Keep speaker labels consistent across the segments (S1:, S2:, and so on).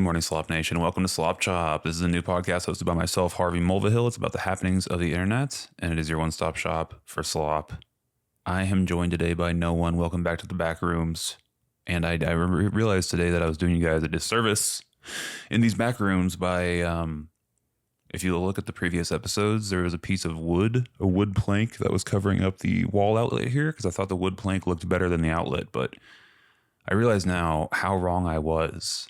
S1: morning, Slop Nation. Welcome to Slop Chop. This is a new podcast hosted by myself, Harvey Mulvihill. It's about the happenings of the internet, and it is your one-stop shop for slop. I am joined today by no one. Welcome back to the back rooms. And I realized today that I was doing you guys a disservice in these back rooms by, if you look at the previous episodes, there was a piece of wood, a wood plank that was covering up the wall outlet here because I thought the wood plank looked better than the outlet, but I realize now how wrong I was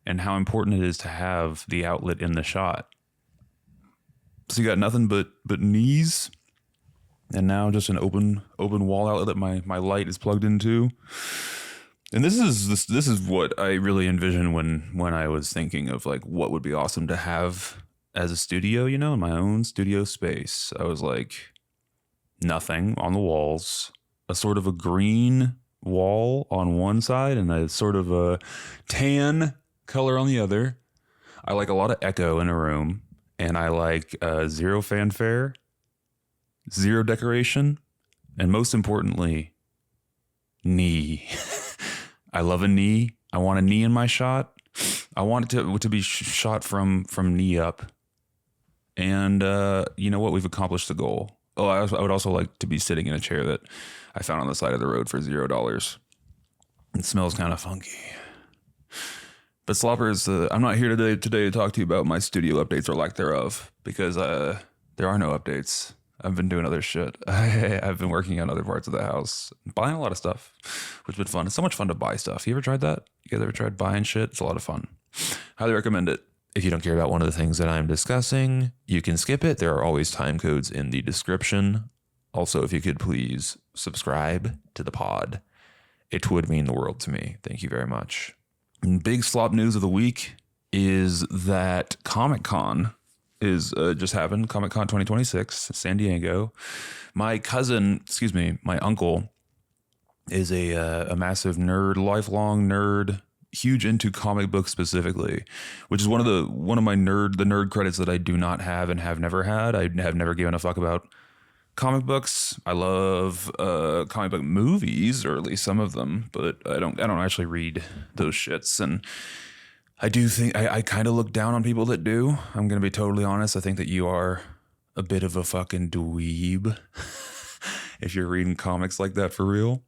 S1: and how important it is to have the outlet in the shot. So you got nothing but knees, and now just an open wall outlet that my light is plugged into. And this is what I really envisioned when I was thinking of like what would be awesome to have as a studio, you know, in my own studio space. I was like, nothing on the walls, a sort of a green wall on one side and a sort of a tan color on the other. I like a lot of echo in a room, and I like zero fanfare, zero decoration, and most importantly, knee. I love a knee. I want a knee in my shot. I want it to be shot from knee up. And you know what? We've accomplished the goal. Oh, I would also like to be sitting in a chair that I found on the side of the road for $0. It smells kind of funky. But Sloppers, I'm not here today to talk to you about my studio updates or lack thereof, because there are no updates. I've been doing other shit. I've been working on other parts of the house, buying a lot of stuff, which has been fun. It's so much fun to buy stuff. You ever tried that? You guys ever tried buying shit? It's a lot of fun. Highly recommend it. If you don't care about one of the things that I'm discussing, you can skip it. There are always time codes in the description. Also, if you could please subscribe to the pod, it would mean the world to me. Thank you very much. And big slop news of the week is that Comic-Con is just happened. Comic-Con 2026, San Diego. My uncle is a massive nerd, lifelong nerd, huge into comic books specifically, which is one of the nerd credits that I do not have and have never had. I have never given a fuck about comic books. I love comic book movies, or at least some of them, but I don't actually read those shits. And I do think I kind of look down on people that do. I'm going to be totally honest. I think that you are a bit of a fucking dweeb if you're reading comics like that for real.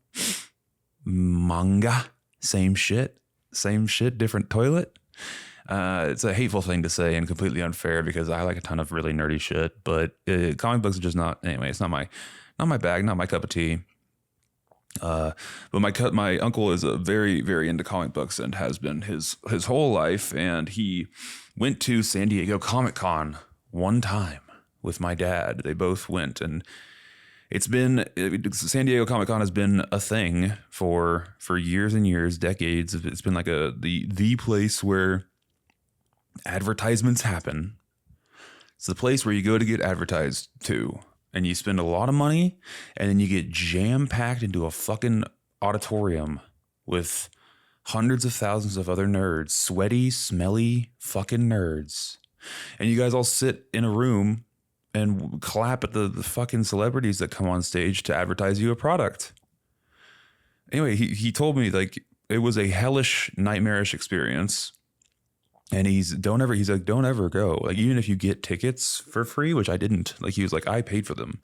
S1: Manga, same shit, different toilet. It's a hateful thing to say and completely unfair because I like a ton of really nerdy shit, but comic books are just not, anyway, it's not my bag, not my cup of tea. But my uncle is a very, very into comic books and has been his whole life. And he went to San Diego Comic-Con one time with my dad. They both went, and San Diego Comic-Con has been a thing for years and years, decades. It's been like the place where advertisements happen. It's the place where you go to get advertised to. And you spend a lot of money, and then you get jam-packed into a fucking auditorium with hundreds of thousands of other nerds, sweaty, smelly fucking nerds. And you guys all sit in a room and clap at the fucking celebrities that come on stage to advertise you a product. Anyway, he told me like it was a hellish, nightmarish experience. And he's like, don't ever go. Like, even if you get tickets for free, which I didn't, like, he was like, I paid for them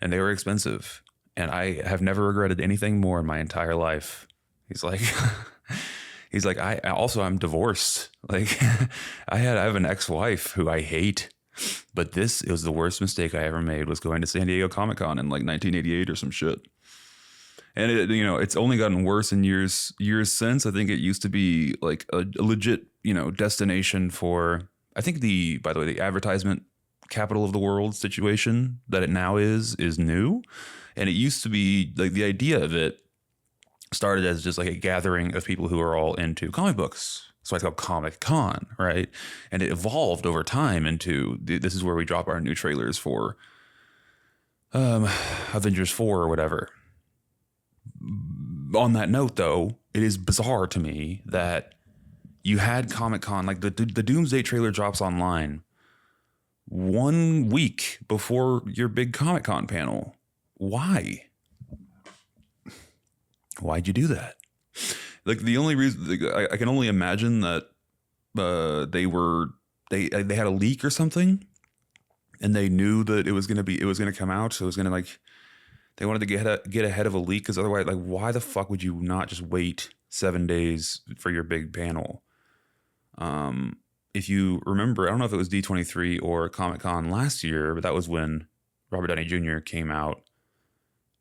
S1: and they were expensive. And I have never regretted anything more in my entire life. He's like, I'm divorced. Like, I have an ex-wife who I hate, but it was the worst mistake I ever made, was going to San Diego Comic-Con in like 1988 or some shit. And it's only gotten worse in years since. I think it used to be like a legit, destination for, I think by the way, the advertisement capital of the world situation that it now is new. And it used to be like, the idea of it started as just like a gathering of people who are all into comic books. So it's called Comic-Con, right? And it evolved over time into, this is where we drop our new trailers for Avengers 4 or whatever. On that note, though, it is bizarre to me that you had Comic-Con, like the Doomsday trailer drops online 1 week before your big Comic-Con panel. Why? Why'd you do that? Like, the only reason, I can only imagine that they had a leak or something, and they knew that it was going to come out. So it was going to like, they wanted to get ahead of a leak, because otherwise, like, why the fuck would you not just wait 7 days for your big panel? If you remember, I don't know if it was D23 or Comic-Con last year, but that was when Robert Downey Jr. came out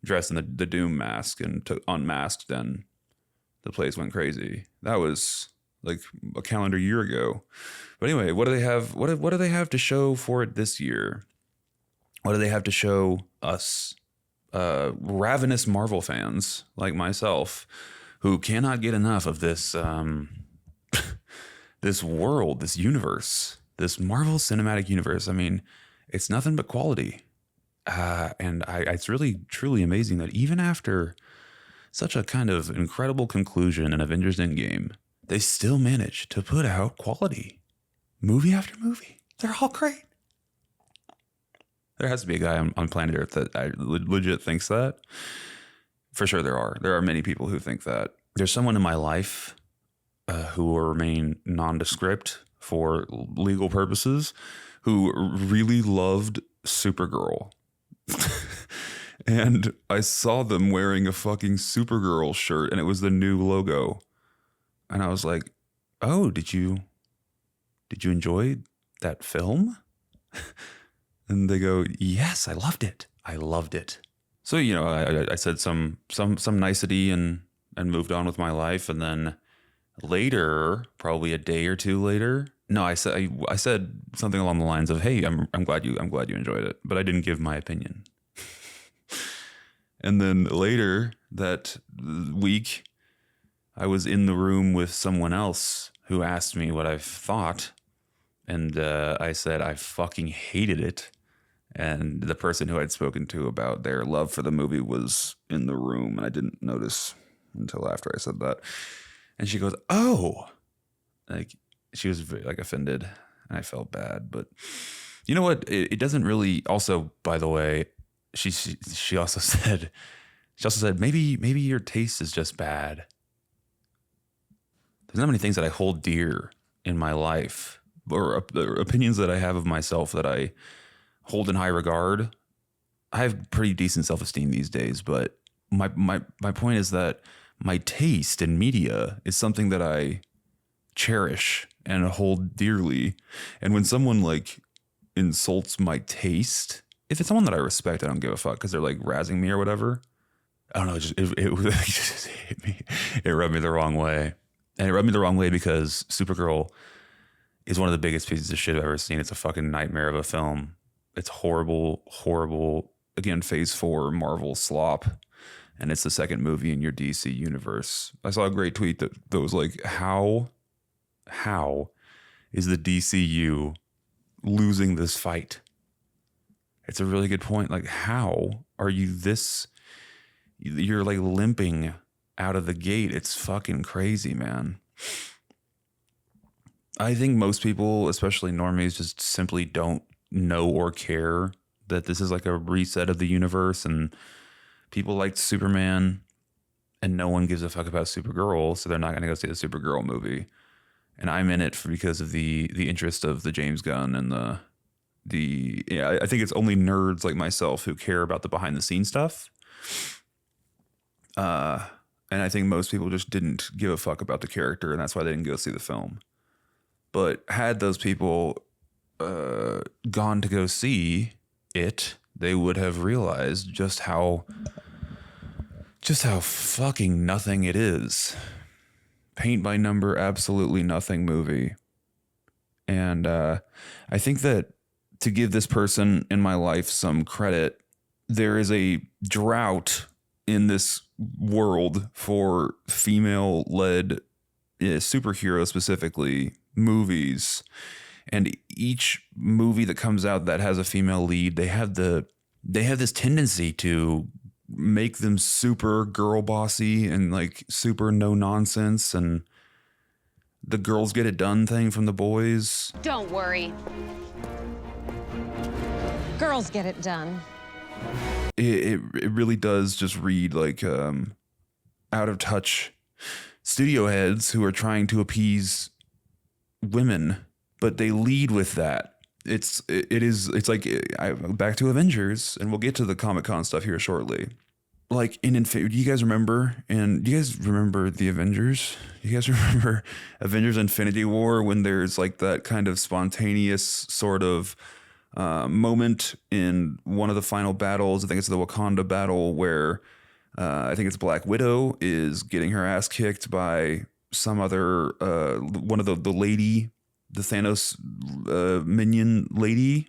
S1: dressed in the Doom mask and unmasked, and the place went crazy. That was like a calendar year ago. But anyway, what do they have? What do they have to show for it this year? What do they have to show us, ravenous Marvel fans like myself, who cannot get enough of this this world, this universe, this Marvel Cinematic Universe? I mean, it's nothing but quality. And it's really, truly amazing that even after such a kind of incredible conclusion in Avengers Endgame, they still manage to put out quality movie after movie. They're all great. There has to be a guy on planet Earth that legit thinks that. For sure there are. There are many people who think that. There's someone in my life who will remain nondescript for legal purposes, who really loved Supergirl. And I saw them wearing a fucking Supergirl shirt, and it was the new logo. And I was like, oh, did you enjoy that film? And they go, yes, I loved it. I loved it. So, you know, I said some nicety and moved on with my life. And then later, probably a day or two later, no, I said something along the lines of, hey, I'm glad you enjoyed it, but I didn't give my opinion. And then later that week, I was in the room with someone else who asked me what I thought. And I said, I fucking hated it. And the person who I'd spoken to about their love for the movie was in the room, and I didn't notice until after I said that. And she goes, oh, like, she was like offended, and I felt bad. But you know what? It doesn't really. Also, by the way, she also said maybe your taste is just bad. There's not many things that I hold dear in my life, or opinions that I have of myself that I hold in high regard. I have pretty decent self-esteem these days, but my point is that my taste in media is something that I cherish and hold dearly. And when someone like insults my taste, if it's someone that I respect, I don't give a fuck, because they're like razzing me or whatever. I don't know. It just hit me. It rubbed me the wrong way. And it rubbed me the wrong way because Supergirl is one of the biggest pieces of shit I've ever seen. It's a fucking nightmare of a film. It's horrible, horrible. Again, phase 4 Marvel slop. And it's the second movie in your DC universe. I saw a great tweet that was like, how is the DCU losing this fight? It's a really good point. Like, how are you this? You're like limping out of the gate. It's fucking crazy, man. I think most people, especially normies, just simply don't know or care that this is like a reset of the universe, and people liked Superman and no one gives a fuck about Supergirl, so they're not going to go see the Supergirl movie. And I'm in it because of the interest of the James Gunn and I think it's only nerds like myself who care about the behind the scenes stuff. And I think most people just didn't give a fuck about the character, and that's why they didn't go see the film. But had those people gone to go see it, they would have realized just how fucking nothing it is. Paint by number, absolutely nothing movie. And I think that to give this person in my life some credit, there is a drought in this world for female-led superheroes, specifically movies. And each movie that comes out that has a female lead, they have this tendency to make them super girl bossy and like super no nonsense, and the girls get it done thing from the boys.
S2: Don't worry. Girls get it done.
S1: It really does just read like out of touch studio heads who are trying to appease women, but they lead with that. It's like back to Avengers, and we'll get to the Comic-Con stuff here shortly. Like do you guys remember? And do you guys remember the Avengers? Do you guys remember Avengers Infinity War, when there's like that kind of spontaneous sort of moment in one of the final battles? I think it's the Wakanda battle, where I think it's Black Widow is getting her ass kicked by some other one of the lady, the Thanos minion lady,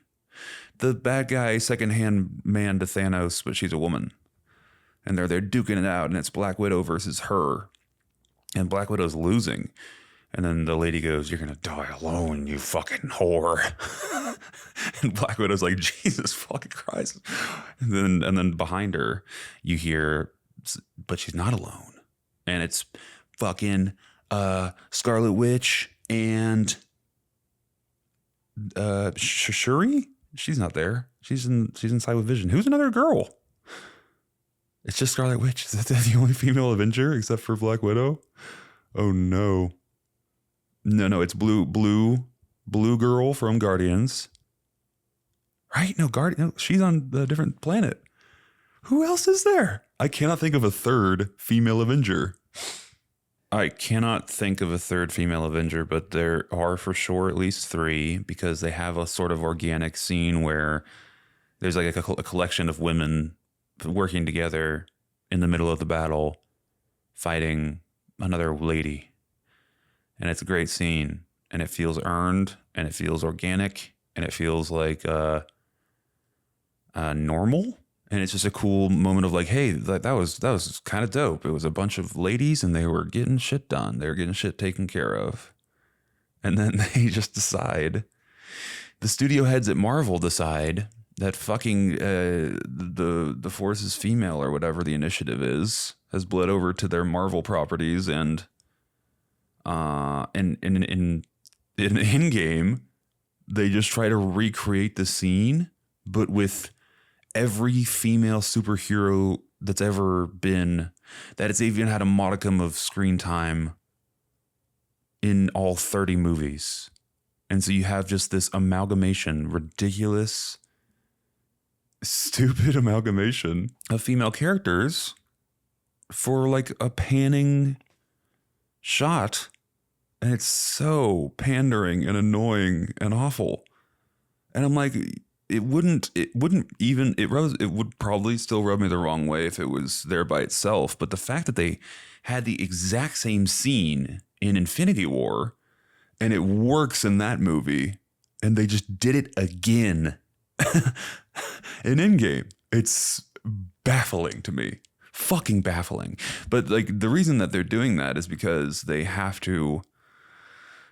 S1: the bad guy secondhand man to Thanos, but she's a woman. And they're duking it out, and it's Black Widow versus her. And Black Widow's losing. And then the lady goes, "You're going to die alone, you fucking whore." And Black Widow's like, "Jesus fucking Christ." And then behind her, you hear, "But she's not alone." And it's fucking Scarlet Witch and Shuri? She's not there. She's inside with Vision. Who's another girl? It's just Scarlet Witch. Is that the only female Avenger except for Black Widow? Oh no. No, it's blue girl from Guardians. Right? No, she's on a different planet. Who else is there? I cannot think of a third female Avenger. But there are for sure at least three, because they have a sort of organic scene where there's like a collection of women working together in the middle of the battle, fighting another lady. And it's a great scene, and it feels earned, and it feels organic, and it feels like normal. And it's just a cool moment of like, hey, that was kind of dope. It was a bunch of ladies, and they were getting shit done. They were getting shit taken care of. And then they just decide, the studio heads at Marvel decide that fucking the Force is female, or whatever the initiative is, has bled over to their Marvel properties, and in Endgame, they just try to recreate the scene, but with every female superhero that's ever been, that it's even had a modicum of screen time in all 30 movies. And so you have just this amalgamation, ridiculous, stupid amalgamation of female characters for like a panning shot. And it's so pandering and annoying and awful. And I'm like, it would probably still rub me the wrong way if it was there by itself. But the fact that they had the exact same scene in Infinity War, and it works in that movie, and they just did it again in Endgame, it's baffling to me. Fucking baffling. But like, the reason that they're doing that is because they have to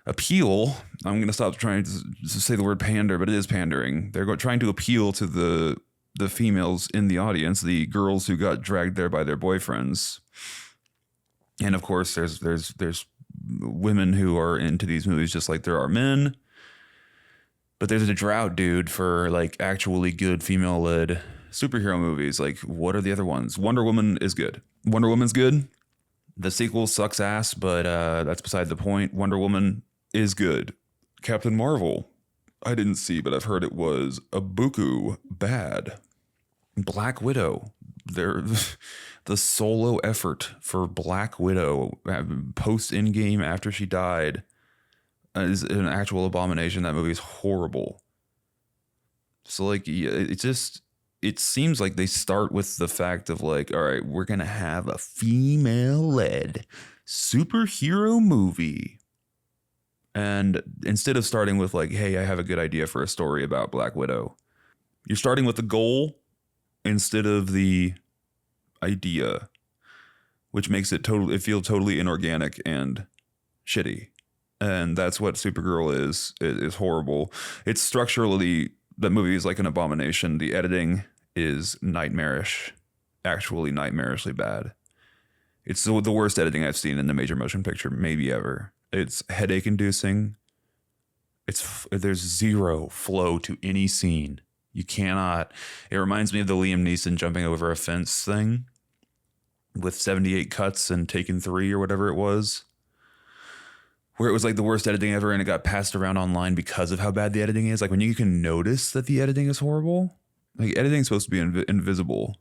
S1: appeal. I'm going to stop trying to say the word pander, but it is pandering. They're trying to appeal to the females in the audience, the girls who got dragged there by their boyfriends. And of course, there's women who are into these movies just like there are men. But there's a drought, dude, for like actually good female-led superhero movies. Like, what are the other ones? Wonder Woman is good. Wonder Woman's good. The sequel sucks ass, but that's beside the point. Wonder Woman is good. Captain Marvel, I didn't see, but I've heard it was a buku bad. Black Widow, the solo effort for Black Widow post Endgame after she died is an actual abomination. That movie is horrible. So like, it seems like they start with the fact of like, all right, we're going to have a female-led superhero movie. And instead of starting with like, hey, I have a good idea for a story about Black Widow, you're starting with the goal instead of the idea, which makes it feel totally inorganic and shitty. And that's what Supergirl is. It is horrible. It's structurally, that movie is like an abomination. The editing is nightmarish, actually nightmarishly bad. It's the worst editing I've seen in a major motion picture, maybe ever. It's headache inducing. There's zero flow to any scene. You cannot. It reminds me of the Liam Neeson jumping over a fence thing with 78 cuts and Taken 3 or whatever it was. where it was like the worst editing ever and it got passed around online because of how bad the editing is. Like when you can notice that the editing is horrible, like editing is supposed to be invisible.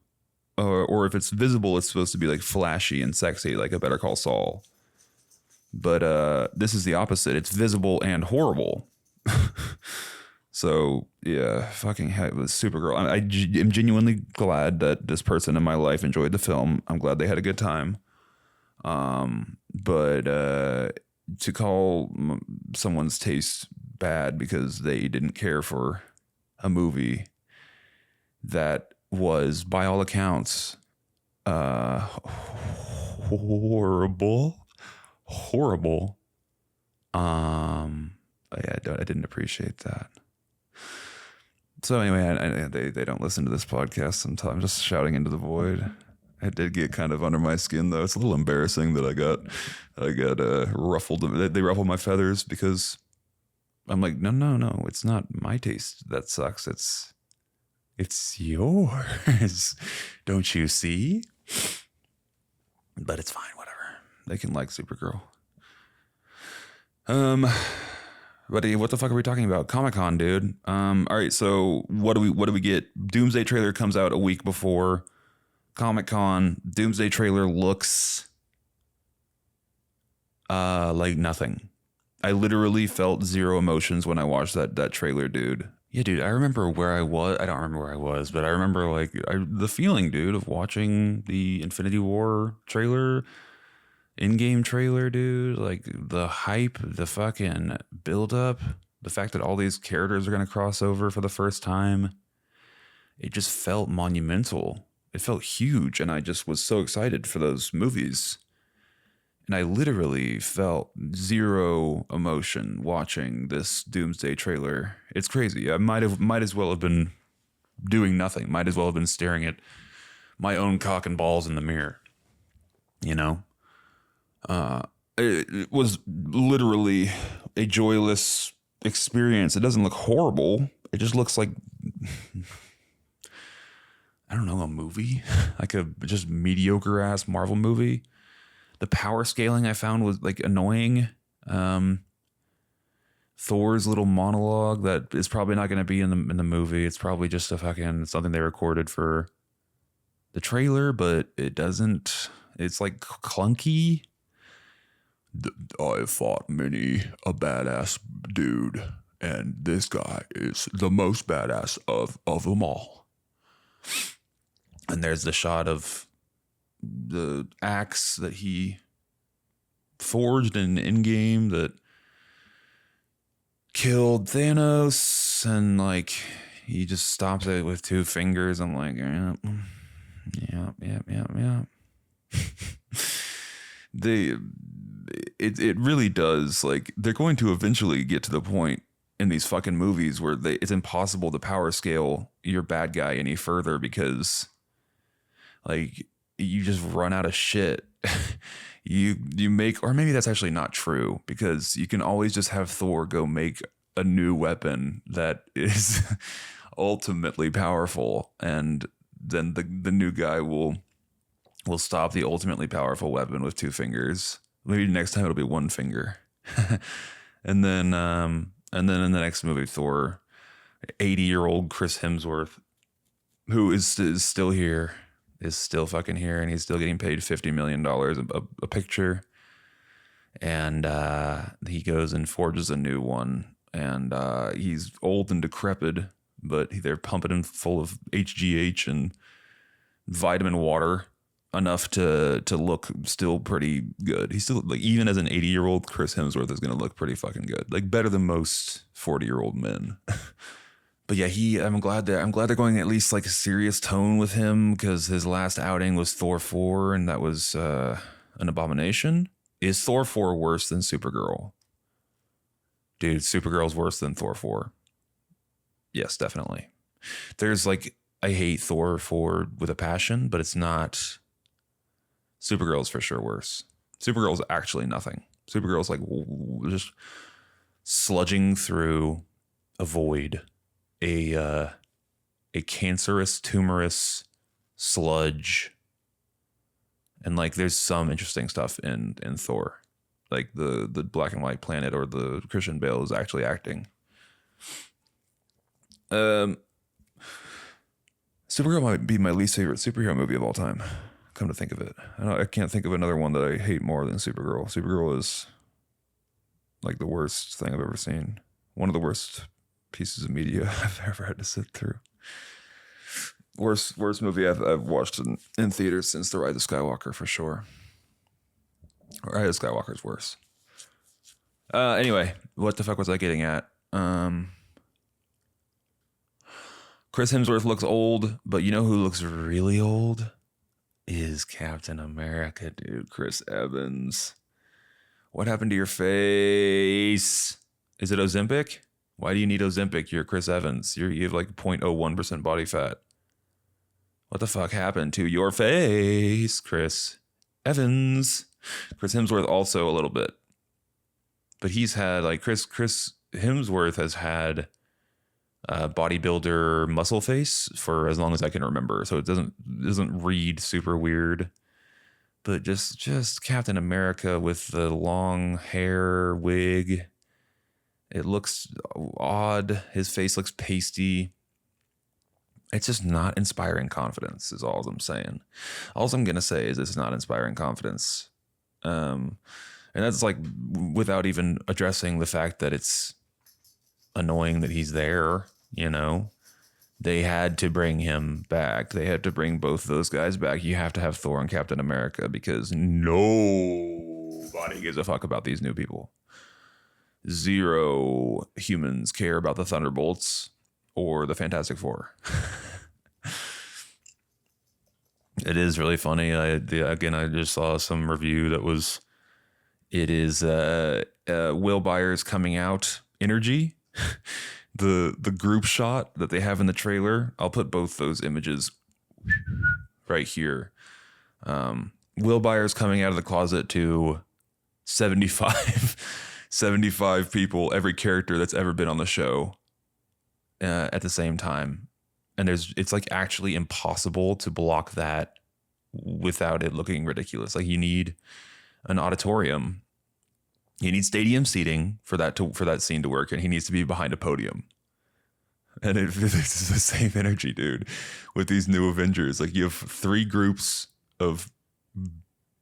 S1: Or if it's visible, it's supposed to be like flashy and sexy, like a Better Call Saul. But this is the opposite. It's visible and horrible. So yeah, fucking heck with Supergirl. I'm genuinely glad that this person in my life enjoyed the film. I'm glad they had a good time. But to call someone's taste bad because they didn't care for a movie that was, by all accounts, horrible. Yeah, I didn't appreciate that. So anyway, they don't listen to this podcast until I'm just shouting into the void. I did get kind of under my skin though. It's a little embarrassing that I got ruffled. They ruffled my feathers because I'm like, no, it's not my taste that sucks. It's yours. Don't you see? But it's fine, whatever. They can like Supergirl. But what the fuck are we talking about? Comic-Con, dude. All right, so what do we get? Doomsday trailer comes out a week before Comic-Con. Doomsday trailer looks like nothing. I literally felt zero emotions when I watched that trailer, dude. Yeah, dude, I remember where I was. I don't remember where I was, but I remember like the feeling, dude, of watching the Infinity War trailer, in-game trailer, dude. Like the hype, the fucking build-up, the fact that all these characters are going to cross over for the first time. It just felt monumental. It felt huge, and I just was so excited for those movies. And I literally felt zero emotion watching this Doomsday trailer. It's crazy. I might as well have been doing nothing. Might as well have been staring at my own cock and balls in the mirror. You know? It was literally a joyless experience. It doesn't look horrible. It just looks like, I don't know, a movie. Like a just mediocre ass Marvel movie. The power scaling I found was like annoying. Thor's little monologue that is probably not going to be in the movie. It's probably just a fucking something they recorded for the trailer, but it doesn't. It's like clunky. I fought many a badass dude, and this guy is the most badass of them all. And there's the shot of the axe that he forged in Endgame that killed Thanos, and like he just stops it with two fingers. I'm like, yeah. It really does, like, they're going to eventually get to the point in these fucking movies where it's impossible to power scale your bad guy any further because like you just run out of shit. you make, or maybe that's actually not true because you can always just have Thor go make a new weapon that is ultimately powerful, and then the new guy will stop the ultimately powerful weapon with two fingers. Maybe next time it'll be one finger. and then in the next movie, Thor, 80-year-old Chris Hemsworth, who is still here, is still fucking here, and he's still getting paid $50 million a picture. And he goes and forges a new one, and he's old and decrepit, but they're pumping him full of HGH and vitamin water enough to look still pretty good. He's still, like, even as an 80-year-old, Chris Hemsworth is going to look pretty fucking good. Like, better than most 40-year-old men. But yeah, I'm glad they're going at least like a serious tone with him, because his last outing was Thor 4, and that was an abomination. Is Thor 4 worse than Supergirl? Dude, Supergirl's worse than Thor 4. Yes, definitely. There's like, I hate Thor 4 with a passion, but it's not. Supergirl's for sure worse. Supergirl's actually nothing. Supergirl's like just sludging through a void, a cancerous, tumorous sludge. And like, there's some interesting stuff in Thor. like the black and white planet or the Christian Bale is actually acting. Supergirl might be my least favorite superhero movie of all time. Come to think of it, I can't think of another one that I hate more than Supergirl. Supergirl is like the worst thing I've ever seen. One of the worst pieces of media I've ever had to sit through. Worst movie I've watched in theaters since The Rise of Skywalker, for sure. Rise of Skywalker is worse. Anyway, what the fuck was I getting at? Chris Hemsworth looks old, but you know who looks really old? Is Captain America, dude. Chris Evans. What happened to your face? Is it Ozempic? Why do you need Ozempic? You're Chris Evans. You have like 0.01% body fat. What the fuck happened to your face, Chris Evans? Chris Hemsworth also a little bit. But he's had like Chris Hemsworth has had bodybuilder muscle face for as long as I can remember. So it doesn't read super weird. But just Captain America with the long hair wig. It looks odd. His face looks pasty. It's just not inspiring confidence is all I'm saying. All I'm going to say is it's not inspiring confidence. And that's like without even addressing the fact that it's annoying that he's there, you know. They had to bring him back. They had to bring both those guys back. You have to have Thor and Captain America because nobody gives a fuck about these new people. Zero humans care about the Thunderbolts or the Fantastic Four. It is really funny. I just saw some review that was, it is Will Byers coming out energy. The group shot that they have in the trailer. I'll put both those images right here. Will Byers coming out of the closet to 75 people, every character that's ever been on the show at the same time. And it's like actually impossible to block that without it looking ridiculous. Like you need an auditorium. You need stadium seating for that scene to work, and he needs to be behind a podium. And it's the same energy, dude, with these new Avengers. Like you have 3 groups of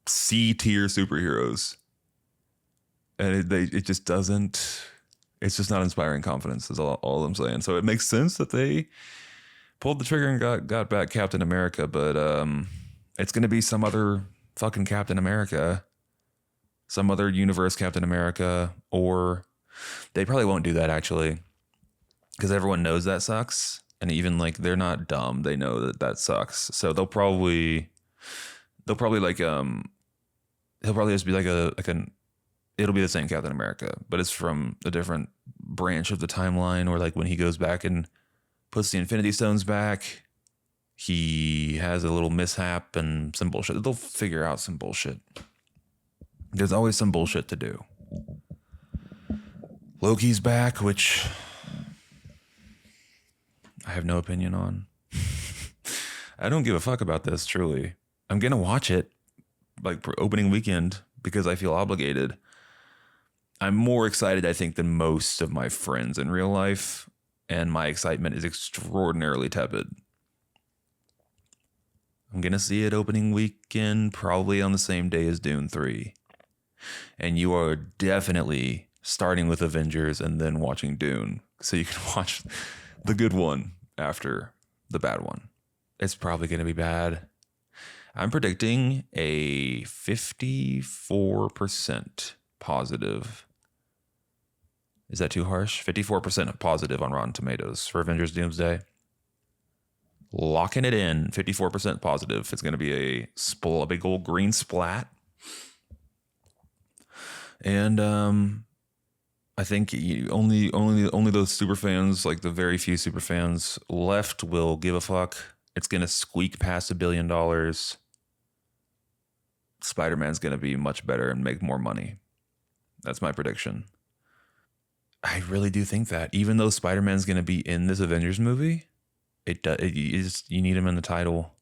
S1: C-tier superheroes, and it just doesn't. It's just not inspiring confidence. Is all I'm saying. So it makes sense that they pulled the trigger and got back Captain America, but it's gonna be some other fucking Captain America. Some other universe Captain America, or they probably won't do that actually, because everyone knows that sucks, and even like they're not dumb, they know that sucks. So they'll probably like he'll probably just be like an it'll be the same Captain America, but it's from a different branch of the timeline, or like when he goes back and puts the Infinity Stones back, he has a little mishap and some bullshit. They'll figure out some bullshit. There's always some bullshit to do. Loki's back, which I have no opinion on. I don't give a fuck about this, truly. I'm going to watch it like for opening weekend because I feel obligated. I'm more excited, I think, than most of my friends in real life, and my excitement is extraordinarily tepid. I'm going to see it opening weekend, probably on the same day as Dune 3. And you are definitely starting with Avengers and then watching Dune, so you can watch the good one after the bad one. It's probably going to be bad. I'm predicting a 54% positive. Is that too harsh? 54% positive on Rotten Tomatoes for Avengers Doomsday. Locking it in, 54% positive. It's going to be a big old green splat. And I think only those super fans, like the very few super fans left, will give a fuck. It's gonna squeak past $1 billion. Spider-Man's gonna be much better and make more money. That's my prediction. I really do think that, even though Spider-Man's gonna be in this Avengers movie, you need him in the title.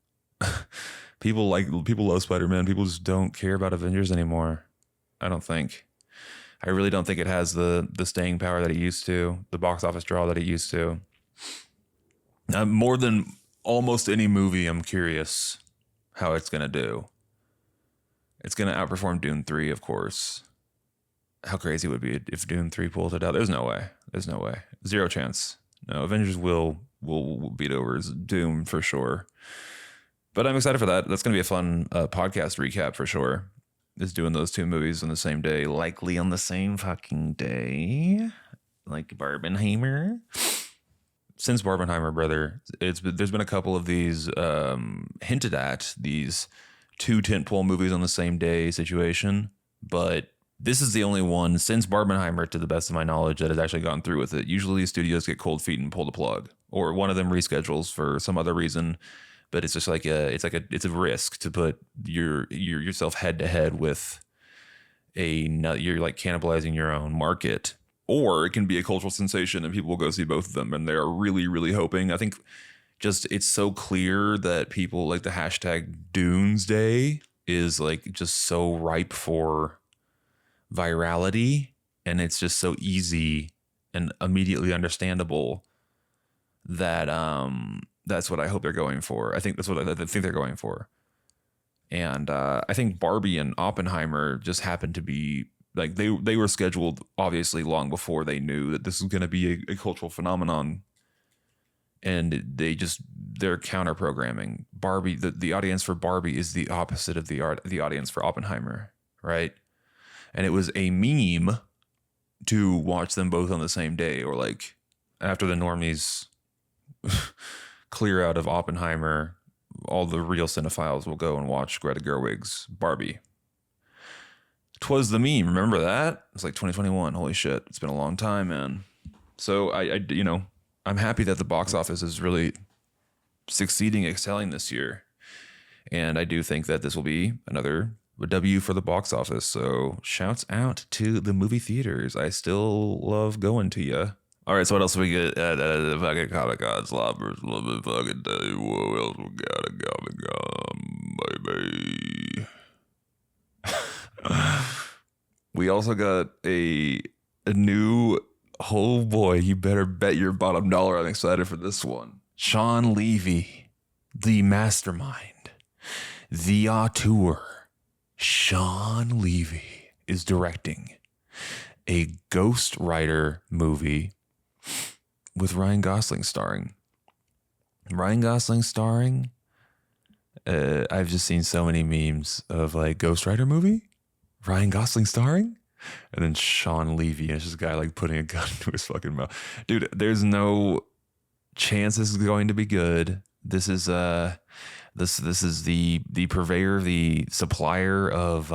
S1: People love Spider-Man. People just don't care about Avengers anymore, I don't think. I really don't think it has the staying power that it used to, the box office draw that it used to. More than almost any movie, I'm curious how it's going to do. It's going to outperform Dune 3, of course. How crazy would it be if Dune 3 pulled it out? There's no way. There's no way. Zero chance. No, Avengers will beat over Doom for sure. But I'm excited for that. That's going to be a fun podcast recap for sure. Is doing those two movies on the same day, likely on the same fucking day, like Barbenheimer. Since Barbenheimer, brother, there's been a couple of these hinted at, these two tentpole movies on the same day situation, but this is the only one since Barbenheimer, to the best of my knowledge, that has actually gone through with it. Usually studios get cold feet and pull the plug, or one of them reschedules for some other reason. But it's just like it's a risk to put yourself head to head with you're like cannibalizing your own market, or it can be a cultural sensation and people will go see both of them, and they're really, really hoping. I think just it's so clear that people like the hashtag Doomsday is like just so ripe for virality, and it's just so easy and immediately understandable that that's what I hope they're going for. I think that's what I think they're going for. And I think Barbie and Oppenheimer just happened to be like they were scheduled obviously long before they knew that this was going to be a cultural phenomenon. And they're counter programming. Barbie, the audience for Barbie is the opposite of the audience for Oppenheimer, right? And it was a meme to watch them both on the same day, or like after the normies clear out of Oppenheimer, all the real cinephiles will go and watch Greta Gerwig's Barbie. 'Twas the meme. Remember that? It's like 2021. Holy shit. It's been a long time, man. So I'm happy that the box office is really succeeding, excelling this year. And I do think that this will be another W for the box office. So shouts out to the movie theaters. I still love going to you. All right, so what else we get at the fucking Comic-Con? Sloppers, let me fucking tell you what else we got at Comic-Con, baby. We also got a new, oh boy, you better bet your bottom dollar I'm excited for this one. Sean Levy, the mastermind, the auteur, Sean Levy is directing a Ghost Rider movie with Ryan Gosling starring. I've just seen so many memes of like Ghost Rider movie, Ryan Gosling starring, and then Sean Levy, and it's just a guy like putting a gun to his fucking mouth. Dude, there's no chance this is going to be good. This is this is the purveyor, the supplier of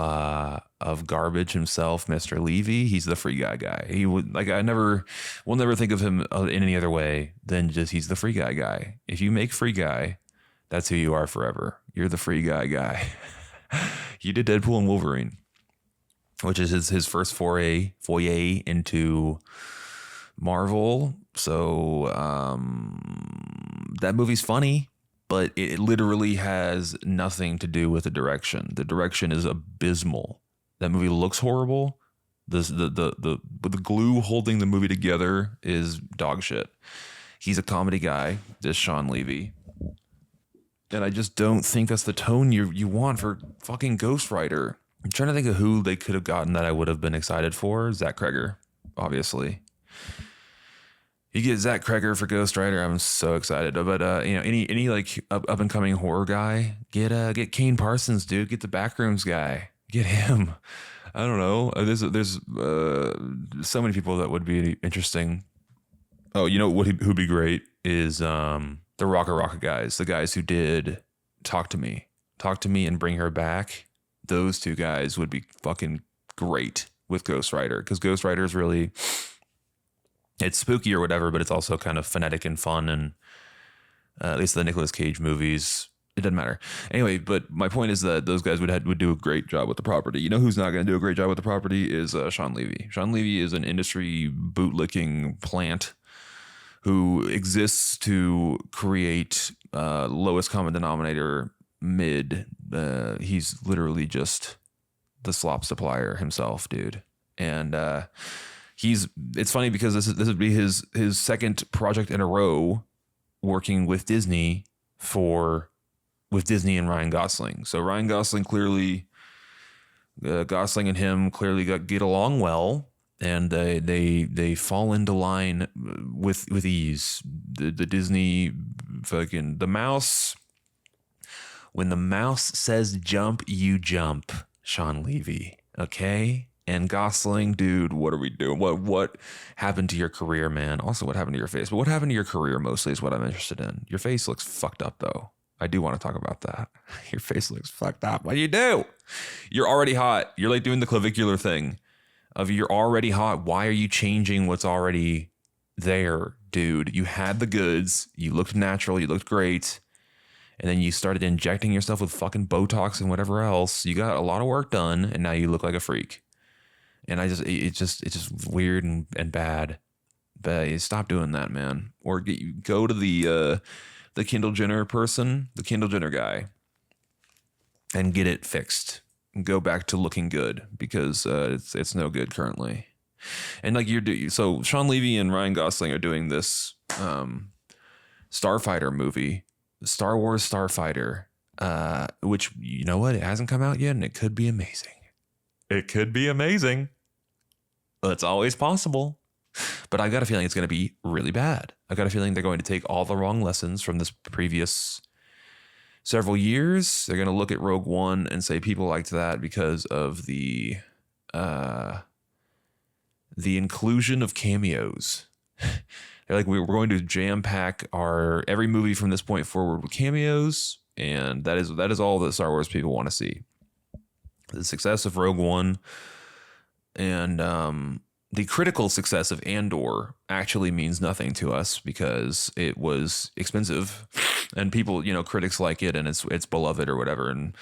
S1: garbage himself, Mr. Levy. He's the free guy. He would we'll never think of him in any other way than just he's the free guy. If you make free guy, that's who you are forever. You're the free guy. He did Deadpool and Wolverine, which is his first foray into Marvel. So that movie's funny, but it literally has nothing to do with the direction. The direction is abysmal. That movie looks horrible. The glue holding the movie together is dog shit. He's a comedy guy, this Sean Levy. And I just don't think that's the tone you want for fucking Ghost Rider. I'm trying to think of who they could have gotten that I would have been excited for. Zach Kreger, obviously. You get Zach Kreger for Ghost Rider, I'm so excited. But any like up and coming horror guy, get Kane Parsons, dude. Get the Backrooms guy, get him. I don't know. There's so many people that would be interesting. Oh, you know who'd be great is the Rocka guys, the guys who did Talk to Me, and Bring Her Back. Those two guys would be fucking great with Ghost Rider, because Ghost Rider is really, it's spooky or whatever, but it's also kind of phonetic and fun, and at least the Nicolas Cage movies, it doesn't matter. Anyway, but my point is that those guys would do a great job with the property. You know who's not going to do a great job with the property is Sean Levy. Sean Levy is an industry bootlicking plant who exists to create lowest common denominator mid. He's literally just the slop supplier himself, dude. And it's funny because this would be his second project in a row working with Disney and Ryan Gosling. So Ryan Gosling clearly, Gosling and him clearly get along well, and they fall into line with ease. The Disney fucking the mouse. When the mouse says jump, you jump, Sean Levy. Okay. And Gosling, dude, what are we doing? What happened to your career, man? Also, what happened to your face? But what happened to your career mostly is what I'm interested in. Your face looks fucked up, though. I do want to talk about that. Your face looks fucked up. What do you do? You're already hot. You're like doing the clavicular thing of you're already hot. Why are you changing what's already there, dude? You had the goods. You looked natural. You looked great. And then you started injecting yourself with fucking Botox and whatever else. You got a lot of work done, and now you look like a freak. And it's just weird and bad. But stop doing that, man. Or go to the Kendall Jenner person, the Kendall Jenner guy, and get it fixed. Go back to looking good because it's no good currently. And like so Sean Levy and Ryan Gosling are doing this Starfighter movie. Star Wars Starfighter, which, you know what? It hasn't come out yet, and it could be amazing. It could be amazing. It's always possible. But I got a feeling it's going to be really bad. I got a feeling they're going to take all the wrong lessons from this previous several years. They're going to look at Rogue One and say people liked that because of the inclusion of cameos. They're like, we're going to jam pack every movie from this point forward with cameos, and that is all that Star Wars people want to see. The success of Rogue One and the critical success of Andor actually means nothing to us because it was expensive, and people, critics like it, and it's beloved or whatever, and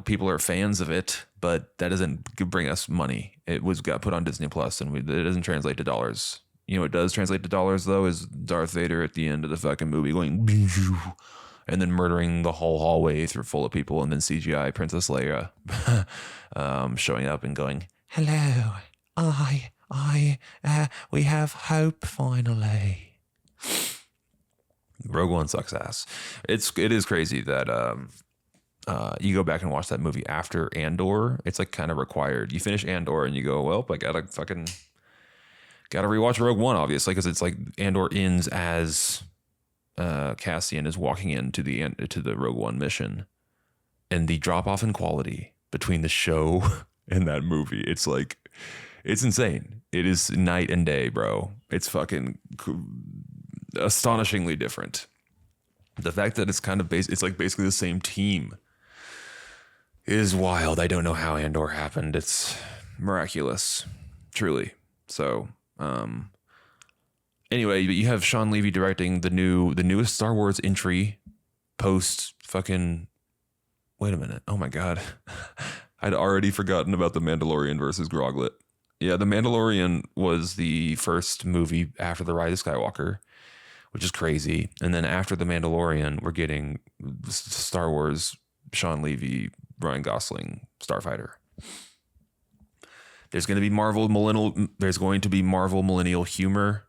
S1: people are fans of it, but that doesn't bring us money. It got put on Disney Plus, and it doesn't translate to dollars. What does translate to dollars, though, is Darth Vader at the end of the fucking movie going and then murdering the whole hallway full of people, and then CGI Princess Leia showing up and going, hello, we have hope finally. Rogue One sucks ass. It is crazy that you go back and watch that movie after Andor. It's like kind of required. You finish Andor and you go, well, I gotta rewatch Rogue One, obviously, because it's like Andor ends as Cassian is walking into the Rogue One mission, and the drop off in quality between the show and that movie, it's insane. It is night and day, bro. It's fucking astonishingly different. The fact that it's kind of it's like basically the same team is wild. I don't know how Andor happened. It's miraculous, truly. So. Anyway, but you have Sean Levy directing the newest Star Wars entry post fucking. Wait a minute! Oh my god, I'd already forgotten about The Mandalorian versus Groglet. Yeah, The Mandalorian was the first movie after The Rise of Skywalker, which is crazy. And then after The Mandalorian, we're getting Star Wars, Sean Levy, Ryan Gosling, Starfighter. There's going to be Marvel millennial humor.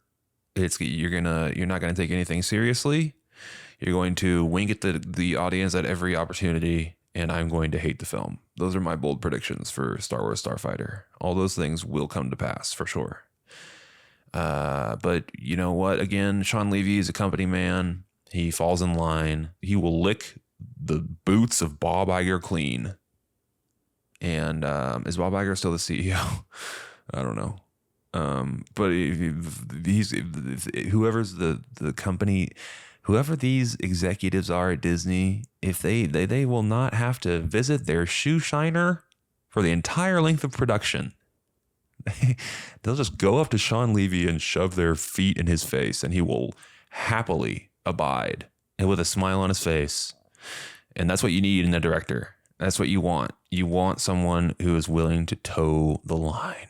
S1: You're not going to take anything seriously. You're going to wink at the audience at every opportunity, and I'm going to hate the film. Those are my bold predictions for Star Wars Starfighter. All those things will come to pass for sure. But you know what? Again, Sean Levy is a company man. He falls in line. He will lick the boots of Bob Iger clean. And is Bob Iger still the CEO? I don't know. But he's whoever's the company, whoever these executives are at Disney, if they will not have to visit their shoe shiner for the entire length of production. They'll just go up to Sean Levy and shove their feet in his face, and he will happily abide and with a smile on his face. And that's what you need in a director. That's what you want. You want someone who is willing to toe the line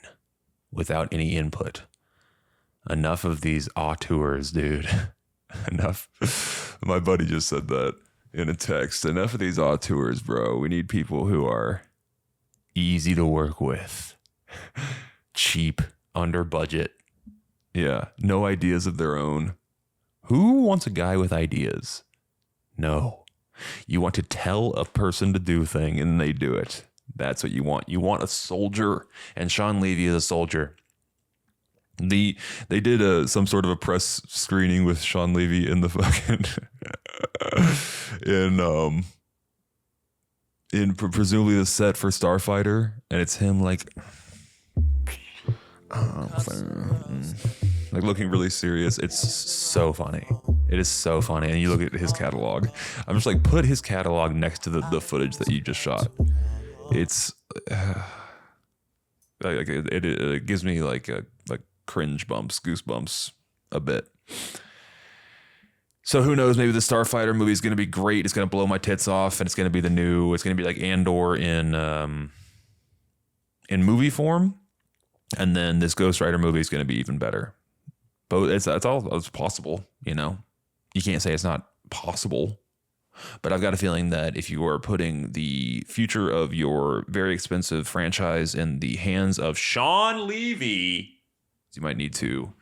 S1: without any input. Enough of these auteurs, dude. Enough. My buddy just said that in a text. Enough of these auteurs, bro. We need people who are easy to work with. cheap, under budget. Yeah, no ideas of their own. Who wants a guy with ideas? No. You want to tell a person to do a thing and they do it. That's what you want. You want a soldier, and Sean Levy is a soldier. They did some sort of a press screening with Sean Levy in the fucking in presumably the set for Starfighter, and it's him like looking really serious. It's so funny. It is so funny. And you look at his catalog. I'm just like, put his catalog next to the footage that you just shot. It's it gives me like cringe bumps, goosebumps a bit. So who knows? Maybe the Starfighter movie is going to be great. It's going to blow my tits off, and it's going to be the new. It's going to be like Andor in movie form, and then this Ghost Rider movie is going to be even better. But it's possible. You know, you can't say it's not possible. But I've got a feeling that if you are putting the future of your very expensive franchise in the hands of Sean Levy, you might need to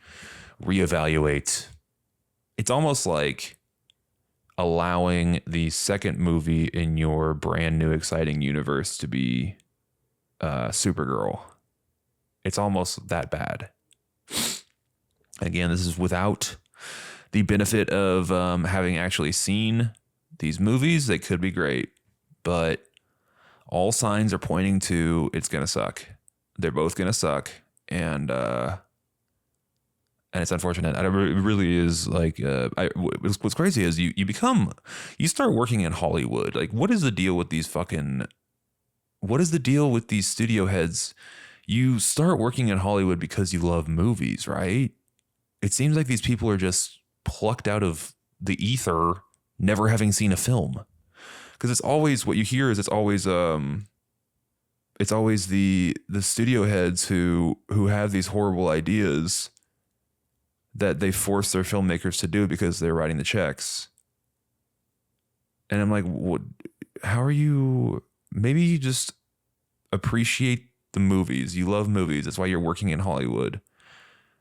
S1: reevaluate. It's almost like allowing the second movie in your brand new exciting universe to be Supergirl. It's almost that bad. Again, this is without the benefit of having actually seen these movies. They could be great, but all signs are pointing to it's going to suck. They're both going to suck. And it's unfortunate. It really is like, what's crazy is you start working in Hollywood. Like, what is the deal with these studio heads? You start working in Hollywood because you love movies, right? It seems like these people are just plucked out of the ether, never having seen a film. Because it's always, what you hear is it's always the studio heads who have these horrible ideas that they force their filmmakers to do because they're writing the checks. And I'm like, what? How are you? Maybe you just appreciate the movies. You love movies. That's why you're working in Hollywood.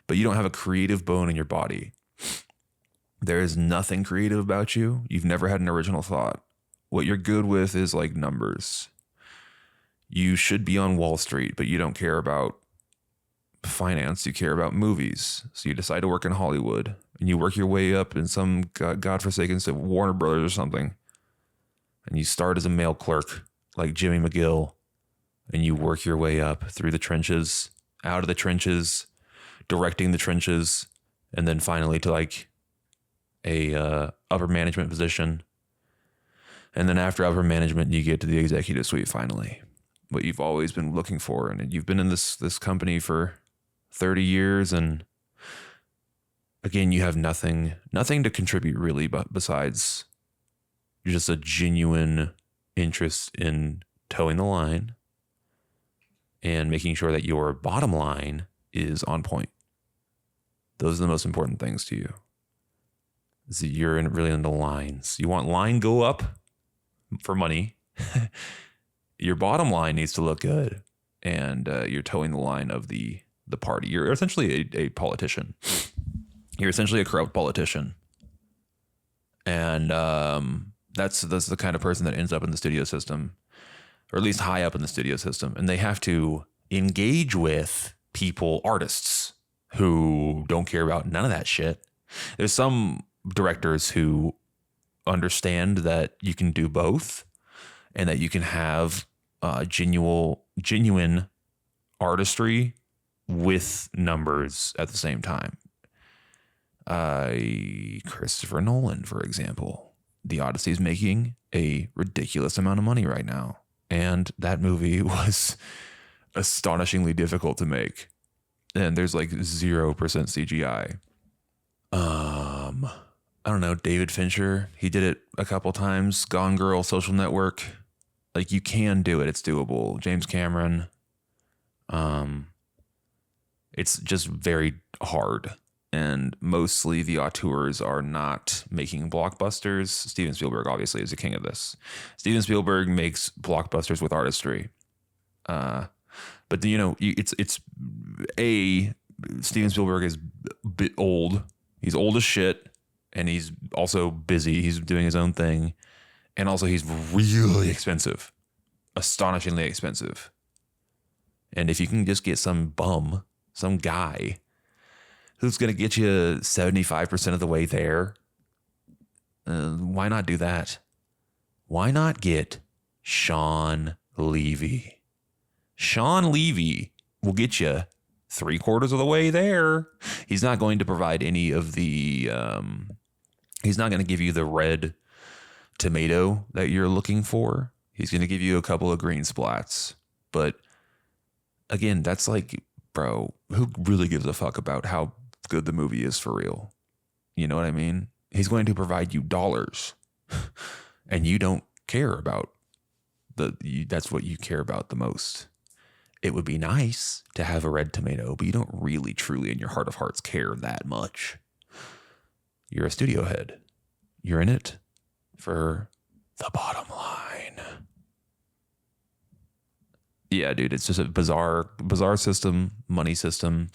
S1: But you don't have a creative bone in your body. There is nothing creative about you. You've never had an original thought. What you're good with is like numbers. You should be on Wall Street, but you don't care about finance. You care about movies. So you decide to work in Hollywood, and you work your way up in some godforsaken Warner Brothers or something. And you start as a mail clerk like Jimmy McGill, and you work your way up through the trenches, out of the trenches, directing the trenches, and then finally to like a upper management position. And then after upper management, you get to the executive suite finally. What you've always been looking for. And you've been in this company for 30 years, and again, you have nothing to contribute really, but besides just a genuine interest in towing the line and making sure that your bottom line is on point. Those are the most important things to you. So you're really into lines. You want line go up for money. Your bottom line needs to look good, and you're towing the line of the party. You're essentially a politician. You're essentially a corrupt politician. And that's the kind of person that ends up in the studio system, or at least high up in the studio system. And they have to engage with artists who don't care about none of that shit. There's some directors who understand that you can do both, and that you can have genuine artistry with numbers at the same time. Christopher Nolan, for example. The Odyssey is making a ridiculous amount of money right now. And that movie was astonishingly difficult to make. And there's like 0% CGI. I don't know, David Fincher, he did it a couple times. Gone Girl, Social Network. Like, you can do it. It's doable. James Cameron. It's just very hard. And mostly the auteurs are not making blockbusters. Steven Spielberg obviously is the king of this. Steven Spielberg makes blockbusters with artistry. But But it's Steven Spielberg is a bit old. He's old as shit, and he's also busy. He's doing his own thing, and also he's really expensive, astonishingly expensive. And if you can just get some guy who's going to get you 75% of the way there, why not do that? Why not get Sean Levy? Sean Levy will get you 3/4 of the way there. He's not going to provide any of the, he's not going to give you the red tomato that you're looking for. He's going to give you a couple of green splats. But again, that's like, bro, who really gives a fuck about how good the movie is for real? You know what I mean? He's going to provide you dollars and you don't care about that's what you care about the most. It would be nice to have a red tomato, but you don't really truly in your heart of hearts care that much. You're a studio head. You're in it for the bottom line. Yeah, dude, it's just a bizarre system, money system.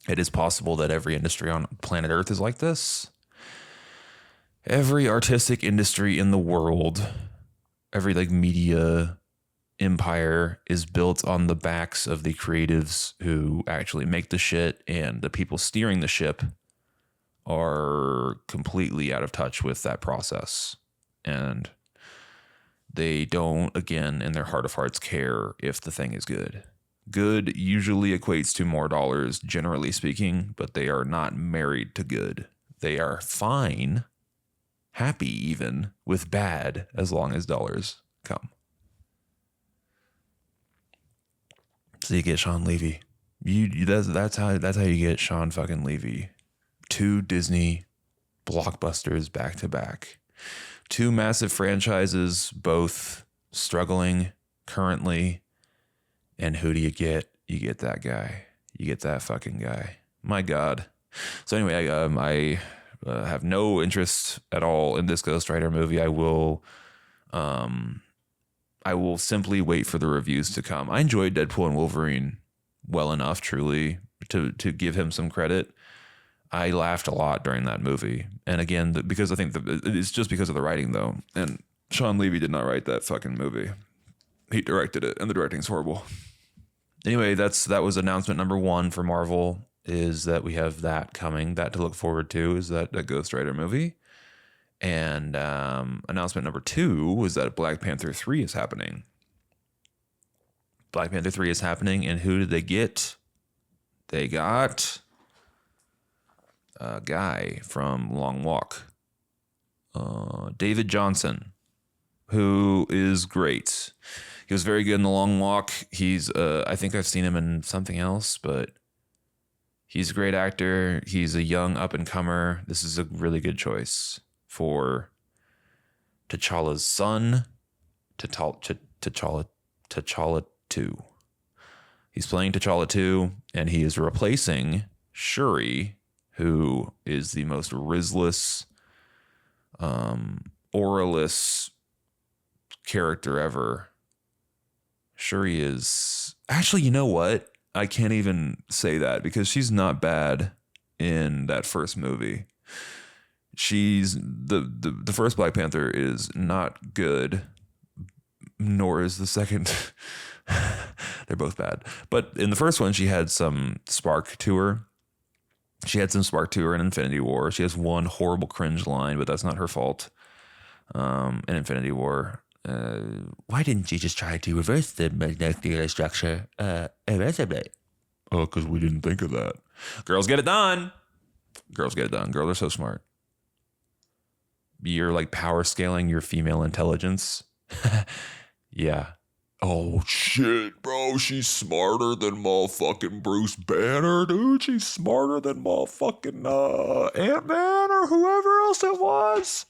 S1: It is possible that every industry on planet Earth is like this. Every artistic industry in the world, every like media empire is built on the backs of the creatives who actually make the shit, and the people steering the ship are completely out of touch with that process. And they don't, again, in their heart of hearts, care if the thing is good. Good usually equates to more dollars, generally speaking, but they are not married to good. They are fine, happy even, with bad as long as dollars come. So you get Sean Levy. That's how you get Sean fucking Levy. 2 Disney blockbusters back to back. 2 massive franchises, both struggling currently. And who do you get? You get that guy. You get that fucking guy. My God. So anyway, I have no interest at all in this Ghost Rider movie. I will simply wait for the reviews to come. I enjoyed Deadpool and Wolverine well enough, truly, to give him some credit. I laughed a lot during that movie. And again, because I think it's just because of the writing, though. And Sean Levy did not write that fucking movie. He directed it, and the directing's horrible. Anyway, that was announcement number 1 for Marvel, is that we have that coming. That to look forward to is that Ghost Rider movie. And announcement number 2 was that Black Panther 3 is happening. Black Panther 3 is happening, and who did they get? They got a guy from Long Walk, David Johnson, who is great. He was very good in The Long Walk. He's, I think I've seen him in something else, but he's a great actor. He's a young up-and-comer. This is a really good choice for T'Challa's son, T'Challa 2. He's playing T'Challa 2, and he is replacing Shuri, who is the most risless, auraless character ever. Shuri is... Actually, you know what? I can't even say that, because she's not bad in that first movie. She's... The first Black Panther is not good, nor is the second. They're both bad. But in the first one, she had some spark to her. She had some spark to her in Infinity War. She has one horrible cringe line, but that's not her fault. In Infinity War, why didn't you just try to reverse the molecular structure irreversibly? Oh, because we didn't think of that. Girls get it done. Girls get it done. Girls are so smart. You're like power scaling your female intelligence. Yeah. Oh, shit, bro. She's smarter than motherfucking Bruce Banner, dude. She's smarter than motherfucking Ant-Man or whoever else it was.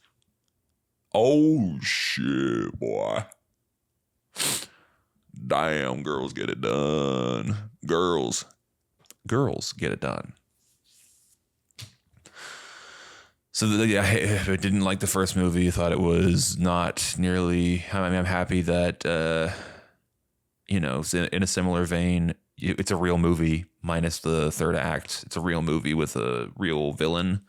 S1: Oh, shit, boy. Damn, girls get it done. Girls get it done. So I didn't like the first movie. I thought it was not nearly... I mean, I'm happy that you know, in a similar vein, it's a real movie minus the third act. It's a real movie with a real villain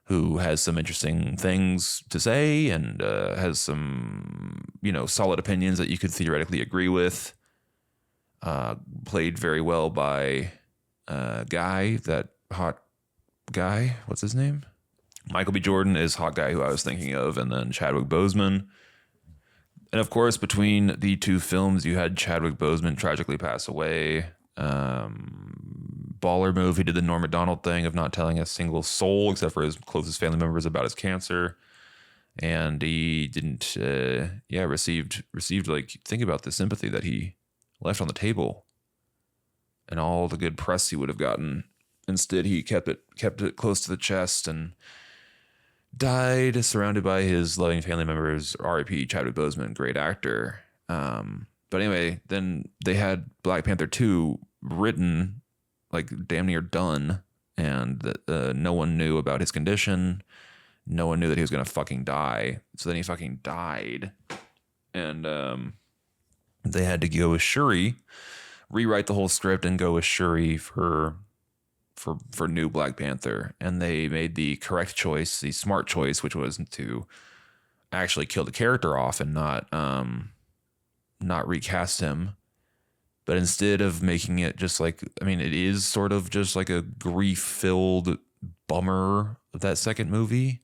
S1: who has some interesting things to say and has some, you know, solid opinions that you could theoretically agree with. Played very well by Guy, that hot guy. What's his name? Michael B. Jordan is hot guy who I was thinking of, and then Chadwick Boseman. And of course, between the two films, you had Chadwick Boseman tragically pass away. Baller move. He did the Norm Macdonald thing of not telling a single soul except for his closest family members about his cancer. And he didn't, received like, think about the sympathy that he left on the table and all the good press he would have gotten. Instead, he kept it close to the chest and died surrounded by his loving family members. R.I.P. Chadwick Boseman, great actor. But anyway, then they had Black Panther 2 written, like damn near done, and no one knew about his condition. No one knew that he was gonna fucking die. So then he fucking died, and they had to go with Shuri, rewrite the whole script, and go with Shuri for new Black Panther. And they made the correct choice, the smart choice, which was to actually kill the character off and not recast him. But instead of making it just like, I mean, it is sort of just like a grief-filled bummer of that second movie.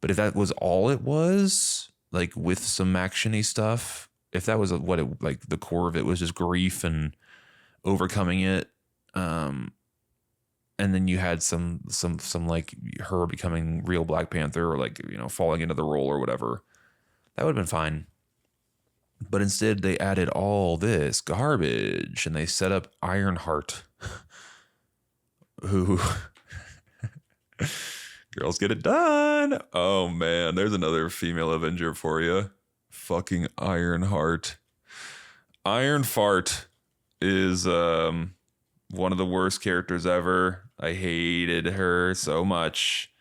S1: But if that was all it was, like with some action-y stuff, if that was what it, like the core of it was just grief and overcoming it, and then you had some like her becoming real Black Panther, or like, you know, falling into the role or whatever, that would have been fine. But instead they added all this garbage and they set up Ironheart, who girls get it done. Oh man, there's another female Avenger for you. Fucking Ironheart. Iron Fart is one of the worst characters ever. I hated her so much.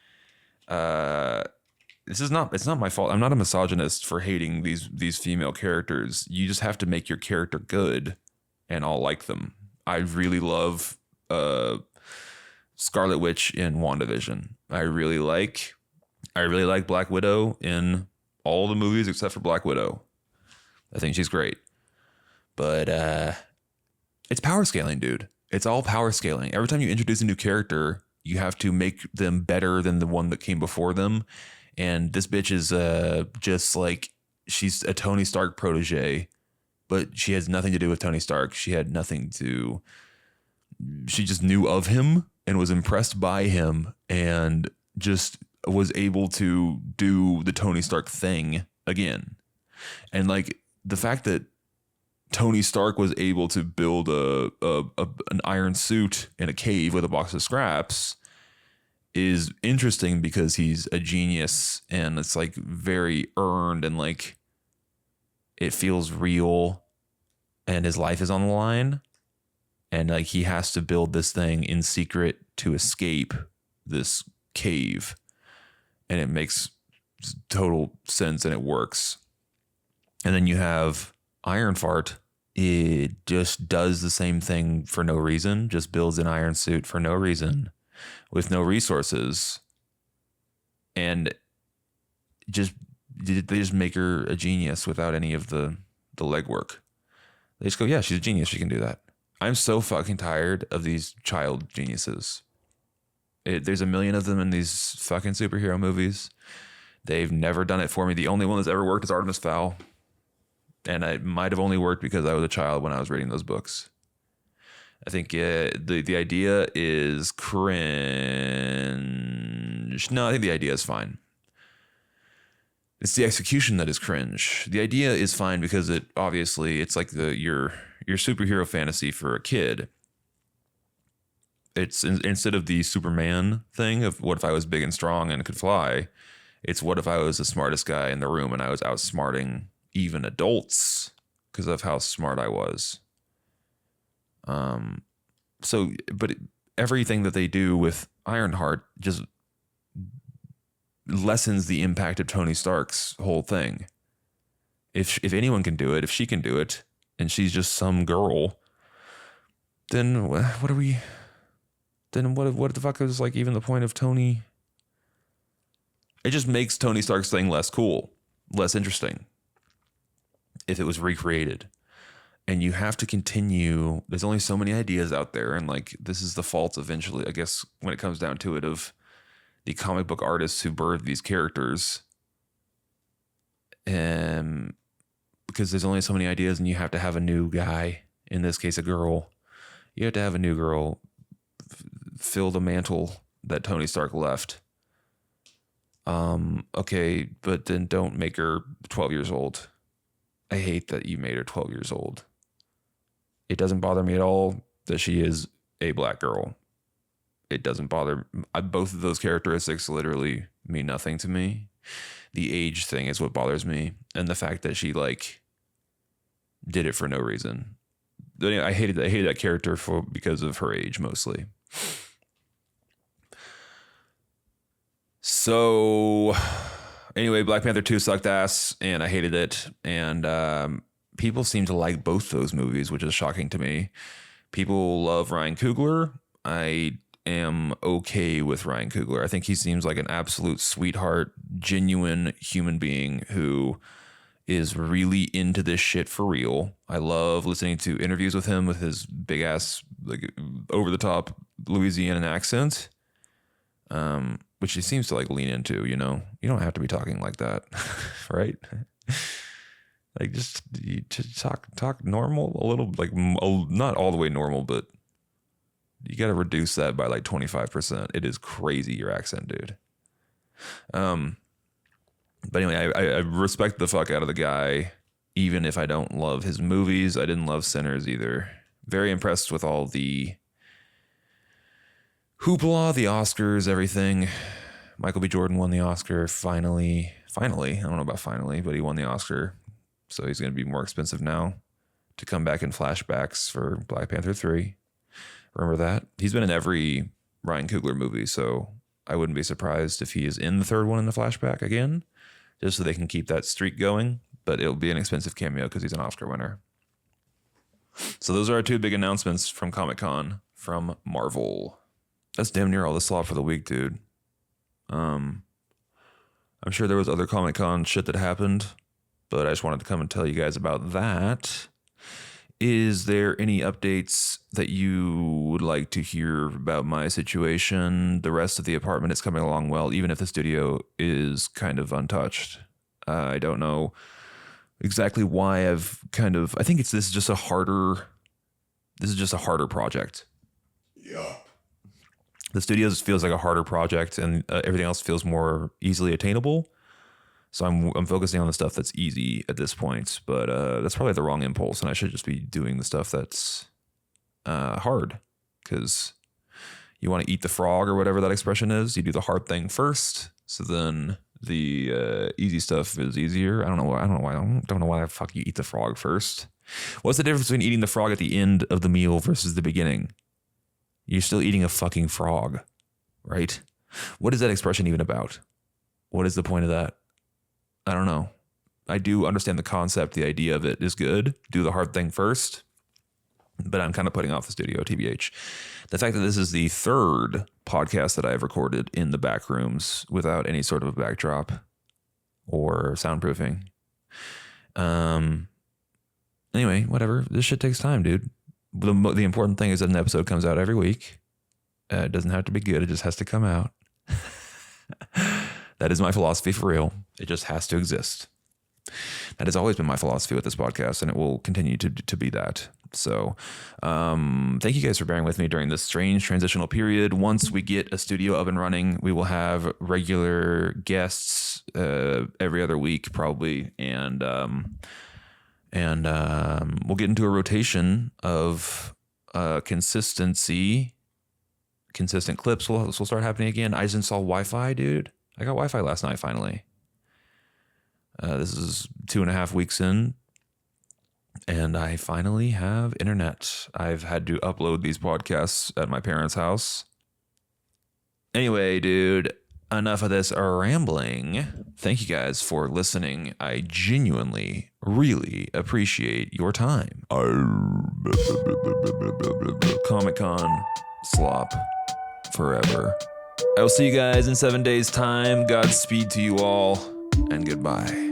S1: It's not my fault. I'm not a misogynist for hating these female characters. You just have to make your character good and I'll like them. I really love Scarlet Witch in WandaVision. I really like Black Widow in all the movies except for Black Widow. I think she's great. But it's power scaling, dude. It's all power scaling. Every time you introduce a new character, you have to make them better than the one that came before them. And this bitch is just like, she's a Tony Stark protege, but she has nothing to do with Tony Stark. She just knew of him and was impressed by him and just was able to do the Tony Stark thing again. And like the fact that Tony Stark was able to build an iron suit in a cave with a box of scraps is interesting because he's a genius and it's like very earned and like it feels real and his life is on the line and like he has to build this thing in secret to escape this cave, and it makes total sense and it works. And then you have Iron Fart. It just does the same thing for no reason, just builds an iron suit for no reason with no resources, and they just make her a genius without any of the legwork. They just go, yeah, she's a genius, she can do that. I'm so fucking tired of these child geniuses. There's a million of them in these fucking superhero movies. They've never done it for me. The only one that's ever worked is Artemis Fowl, and it might have only worked because I was a child when I was reading those books. I think the idea is cringe. No, I think the idea is fine. It's the execution that is cringe. The idea is fine because it's like your superhero fantasy for a kid. It's instead of the Superman thing of what if I was big and strong and could fly, it's what if I was the smartest guy in the room and I was outsmarting even adults because of how smart I was. But everything that they do with Ironheart just lessens the impact of Tony Stark's whole thing. If anyone can do it, if she can do it, and she's just some girl, then what are we? Then what the fuck is like even the point of Tony? It just makes Tony Stark's thing less cool, less interesting if it was recreated. And you have to continue. There's only so many ideas out there. And like, this is the fault eventually, I guess, when it comes down to it, of the comic book artists who birthed these characters. Because there's only so many ideas, and you have to have a new guy, in this case, a girl. You have to have a new girl fill the mantle that Tony Stark left. Okay, but then don't make her 12 years old. I hate that you made her 12 years old. It doesn't bother me at all that she is a black girl. It doesn't bother. Both of those characteristics literally mean nothing to me. The age thing is what bothers me, and the fact that she like did it for no reason. Anyway, I hated that character because of her age mostly. So anyway, Black Panther 2 sucked ass, and I hated it. And people seem to like both those movies, which is shocking to me. People love Ryan Coogler. I am okay with Ryan Coogler. I think he seems like an absolute sweetheart, genuine human being who is really into this shit for real. I love listening to interviews with him with his big ass, like over the top Louisiana accent. Which he seems to like lean into, you know. You don't have to be talking like that, right? Like just talk normal a little, like not all the way normal, but you got to reduce that by like 25%. It is crazy, your accent, dude. But anyway, I respect the fuck out of the guy, even if I don't love his movies. I didn't love Sinners either. Very impressed with all the hoopla, the Oscars, everything. Michael B. Jordan won the Oscar finally. I don't know about finally, but he won the Oscar. So he's going to be more expensive now to come back in flashbacks for Black Panther 3. Remember that? He's been in every Ryan Coogler movie, so I wouldn't be surprised if he is in the third one in the flashback again, just so they can keep that streak going. But it'll be an expensive cameo because he's an Oscar winner. So those are our two big announcements from Comic-Con from Marvel. That's damn near all the slop for the week, dude. I'm sure there was other Comic-Con shit that happened, but I just wanted to come and tell you guys about that. Is there any updates that you would like to hear about my situation? The rest of the apartment is coming along well, even if the studio is kind of untouched. I don't know exactly why I think this is just a harder project.
S3: Yeah.
S1: The studios feels like a harder project, and everything else feels more easily attainable. So I'm focusing on the stuff that's easy at this point, but that's probably the wrong impulse, and I should just be doing the stuff that's hard, because you want to eat the frog or whatever that expression is. You do the hard thing first, so then the easy stuff is easier. I don't know why the fuck you eat the frog first. What's the difference between eating the frog at the end of the meal versus the beginning? You're still eating a fucking frog, right? What is that expression even about? What is the point of that? I don't know. I do understand the concept. The idea of it is good. Do the hard thing first. But I'm kind of putting off the studio, TBH. The fact that this is the third podcast that I've recorded in the back rooms without any sort of a backdrop or soundproofing. Anyway, whatever. This shit takes time, dude. The important thing is that an episode comes out every week. It doesn't have to be good. It just has to come out. That is my philosophy for real. It just has to exist. That has always been my philosophy with this podcast, and it will continue to be that. So thank you guys for bearing with me during this strange transitional period. Once we get a studio up and running, we will have regular guests every other week probably, and we'll get into a rotation of consistent clips will start happening again. I just installed Wi-Fi, dude. I got Wi-Fi last night finally. This is 2.5 weeks in, and I finally have internet. I've had to upload these podcasts at my parents' house. Anyway, dude, enough of this rambling. Thank you guys for listening. I genuinely, really appreciate your time. Comic-Con, Slop, forever. I will see you guys in 7 days' time. Godspeed to you all, and goodbye.